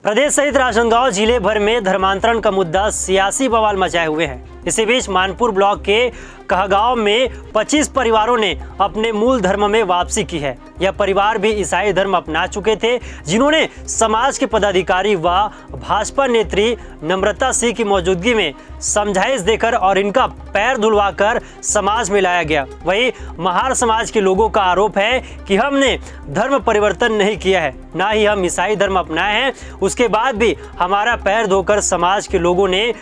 प्रदेश सहित राजनांदगांव जिले भर में धर्मांतरण का मुद्दा सियासी बवाल मचाए हुए है। इसी बीच मानपुर ब्लॉक के कहगांव में 25 परिवारों ने अपने मूल धर्म में वापसी की है। यह परिवार भी ईसाई धर्म अपना चुके थे, जिन्होंने समाज के पदाधिकारी व भाजपा नेत्री नम्रता सिंह की मौजूदगी में समझाइश देकर और इनका पैर धुलवाकर समाज में लाया गया। वहीं महार समाज के लोगों का आरोप है कि हमने धर्म परिवर्तन नहीं किया है, ना ही हम ईसाई धर्म अपनाए हैं। उसके बाद भी हमारा पैर धोकर समाज के लोगों ने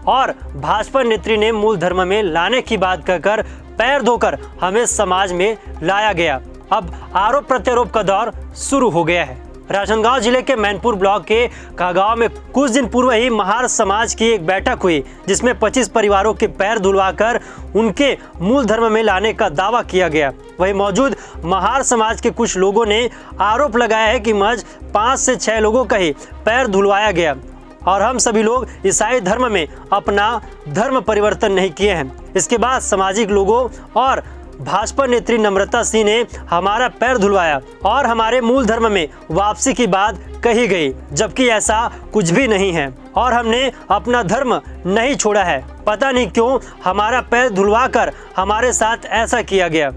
और भाजपा नेत्री ने मूल धर्म में लाने की बात कहकर पैर धोकर हमें समाज में लाया गया। अब आरोप प्रत्यारोप का दौर शुरू हो गया है। राजनांदगांव जिले के मैनपुर ब्लॉक के कहगांव में कुछ दिन पूर्व ही महार समाज की एक बैठक हुई, जिसमें 25 परिवारों के पैर धुलवाकर उनके मूल धर्म में लाने का दावा किया गया। वहीं मौजूद महार समाज के कुछ लोगों ने आरोप लगाया है कि महज 5 से 6 लोगों का ही पैर धुलवाया गया और हम सभी लोग ईसाई धर्म में अपना धर्म परिवर्तन नहीं किए हैं। इसके बाद सामाजिक लोगों और भाजपा नेत्री नम्रता सिंह ने हमारा पैर धुलवाया और हमारे मूल धर्म में वापसी की बात कही गई, जबकि ऐसा कुछ भी नहीं है और हमने अपना धर्म नहीं छोड़ा है। पता नहीं क्यों हमारा पैर धुलवा कर हमारे साथ ऐसा किया गया।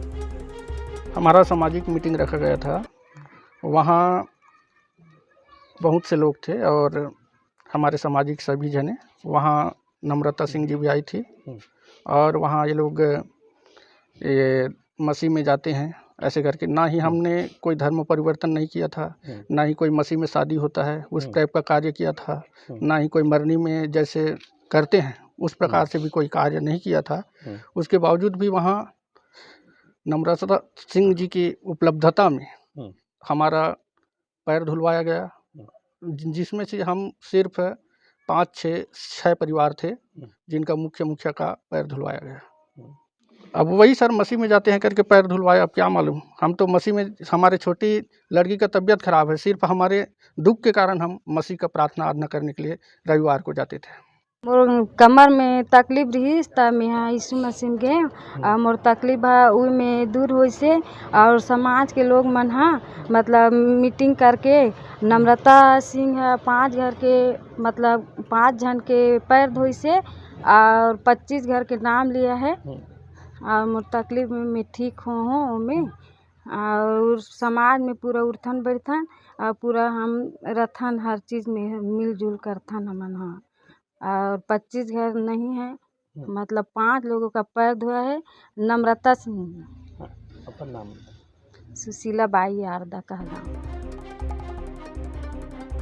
हमारा सामाजिक मीटिंग रखा गया था, वहाँ बहुत से लोग थे और हमारे सामाजिक सभी जने, वहाँ नम्रता सिंह जी भी आई थी और वहाँ ये लोग ये मसीह में जाते हैं ऐसे करके, ना ही हमने कोई धर्म परिवर्तन नहीं किया था, ना ही कोई मसीह में शादी होता है उस टाइप का कार्य किया था, ना ही कोई मरनी में जैसे करते हैं उस प्रकार से भी कोई कार्य नहीं किया था। उसके बावजूद भी वहाँ नम्रता सिंह जी की उपलब्धता में हमारा पैर धुलवाया गया, जिसमें से हम सिर्फ 5-6 परिवार थे जिनका मुखिया का पैर धुलवाया गया। अब वही सर मसीह में जाते हैं करके पैर धुलवाया, अब क्या मालूम। हम तो मसीह में, हमारे छोटी लड़की का तबीयत खराब है, सिर्फ हमारे दुख के कारण हम मसीह का प्रार्थना आराधना करने के लिए रविवार को जाते थे। मोर कमर में तकलीफ रही त मैं यीशु मसीह गए और मोर तकलीफ उ में दूर हुई से और समाज के लोग मन मतलब मीटिंग करके नम्रता सिंह 5 घर के मतलब 5 जन के पैर धोई से और 25 घर के नाम लिया है और मोर तकलीफ में मैं ठीक हूँ में और समाज में पूरा उठन बैठन और पूरा हम रथन हर चीज़ में मिलजुल करथन हमन और 25 घर नहीं है, मतलब 5 लोगों का पैर धोया है। नम्रता सिंह, अपना नाम सुशीला बाई आरदा कहना।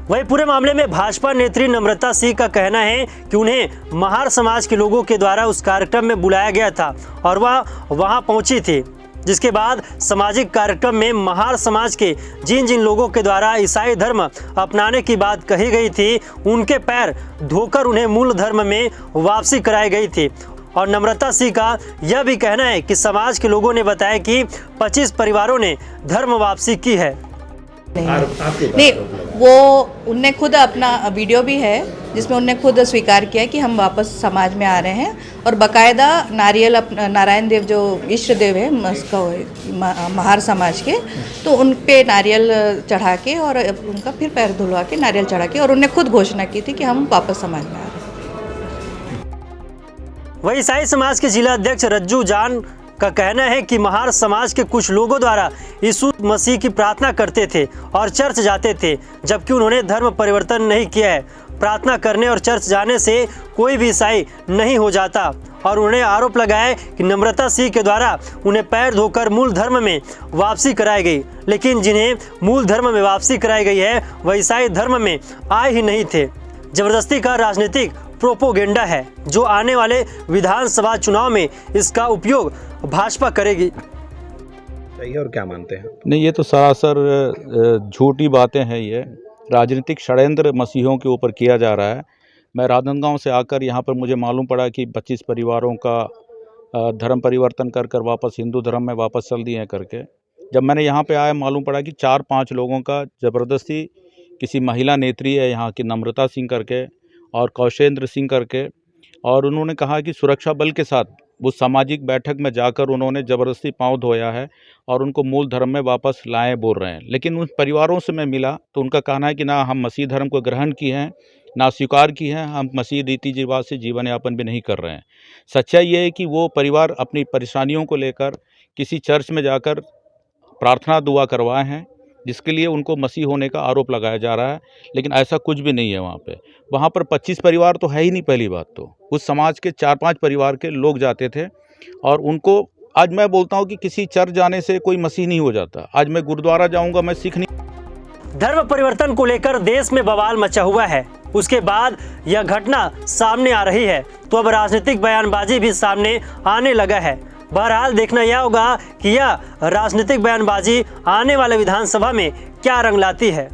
वही पूरे मामले में भाजपा नेत्री नम्रता सिंह का कहना है कि उन्हें महार समाज के लोगों के द्वारा उस कार्यक्रम में बुलाया गया था और वह वहां पहुंची थी, जिसके बाद सामाजिक कार्यक्रम में महार समाज के जिन जिन लोगों के द्वारा ईसाई धर्म अपनाने की बात कही गई थी, उनके पैर धोकर उन्हें मूल धर्म में वापसी कराई गई थी। और नम्रता सिंह का यह भी कहना है कि समाज के लोगों ने बताया कि 25 परिवारों ने धर्म वापसी की है। नहीं, वो उनने खुद अपना वीडियो भी है जिसमें उनने खुद स्वीकार किया कि हम वापस समाज में आ रहे हैं और बाकायदा नारियल नारायण देव जो इष्ट देव है महार समाज के, तो उन पे नारियल चढ़ा के और उनका फिर पैर धुलवा के नारियल चढ़ा के, और उनने खुद घोषणा की थी कि हम वापस समाज में आ रहे हैं। वही ईसाई समाज के जिला अध्यक्ष रज्जू जान का कहना है कि महार समाज के कुछ लोगों द्वारा यीशु मसीह की प्रार्थना करते थे और चर्च जाते थे, जबकि उन्होंने धर्म परिवर्तन नहीं किया है। प्रार्थना करने और चर्च जाने से कोई भी ईसाई नहीं हो जाता और उन्होंने आरोप लगाया कि नम्रता सिंह के द्वारा उन्हें पैर धोकर मूल धर्म में वापसी कराई गई, लेकिन जिन्हें मूल धर्म में वापसी कराई गई है वह ईसाई धर्म में आए ही नहीं थे। जबरदस्ती का राजनीतिक प्रोपोगेंडा है जो आने वाले विधानसभा चुनाव में इसका उपयोग भाजपा करेगी। सही और क्या मानते हैं? नहीं, ये तो सरासर झूठी बातें हैं। ये राजनीतिक षड्यंत्र मसीहों के ऊपर किया जा रहा है। मैं राजनांदगांव से आकर यहाँ पर मुझे मालूम पड़ा कि 25 परिवारों का धर्म परिवर्तन कर कर वापस हिंदू धर्म में वापस चल दिए हैं करके। जब मैंने यहाँ पे आया मालूम पड़ा कि 4-5 लोगों का ज़बरदस्ती किसी महिला नेत्री है यहाँ की नम्रता सिंह करके और कौशेंद्र सिंह करके, और उन्होंने कहा कि सुरक्षा बल के साथ वो सामाजिक बैठक में जाकर उन्होंने ज़बरदस्ती पांव धोया है और उनको मूल धर्म में वापस लाएं बोल रहे हैं। लेकिन उन परिवारों से मैं मिला तो उनका कहना है कि ना हम मसीह धर्म को ग्रहण किए हैं, ना स्वीकार किए हैं, हम मसीह रीति रिवाज से जीवन यापन भी नहीं कर रहे हैं। सच्चाई ये है कि वो परिवार अपनी परेशानियों को लेकर किसी चर्च में जाकर प्रार्थना दुआ करवाए हैं, जिसके लिए उनको मसीह होने का आरोप लगाया जा रहा है, लेकिन ऐसा कुछ भी नहीं है। वहाँ पर 25 परिवार तो है ही नहीं। पहली बात तो उस समाज के 4-5 परिवार के लोग जाते थे और उनको, आज मैं बोलता हूँ कि किसी चर्च जाने से कोई मसीह नहीं हो जाता। आज मैं गुरुद्वारा जाऊँगा, मैं सिख नहीं। धर्म परिवर्तन को लेकर देश में बवाल मचा हुआ है। उसके बाद यह घटना सामने आ रही है तो अब राजनीतिक बयानबाजी भी सामने आने लगा है। बहरहाल देखना यह होगा कि यह राजनीतिक बयानबाजी आने वाले विधानसभा में क्या रंग लाती है।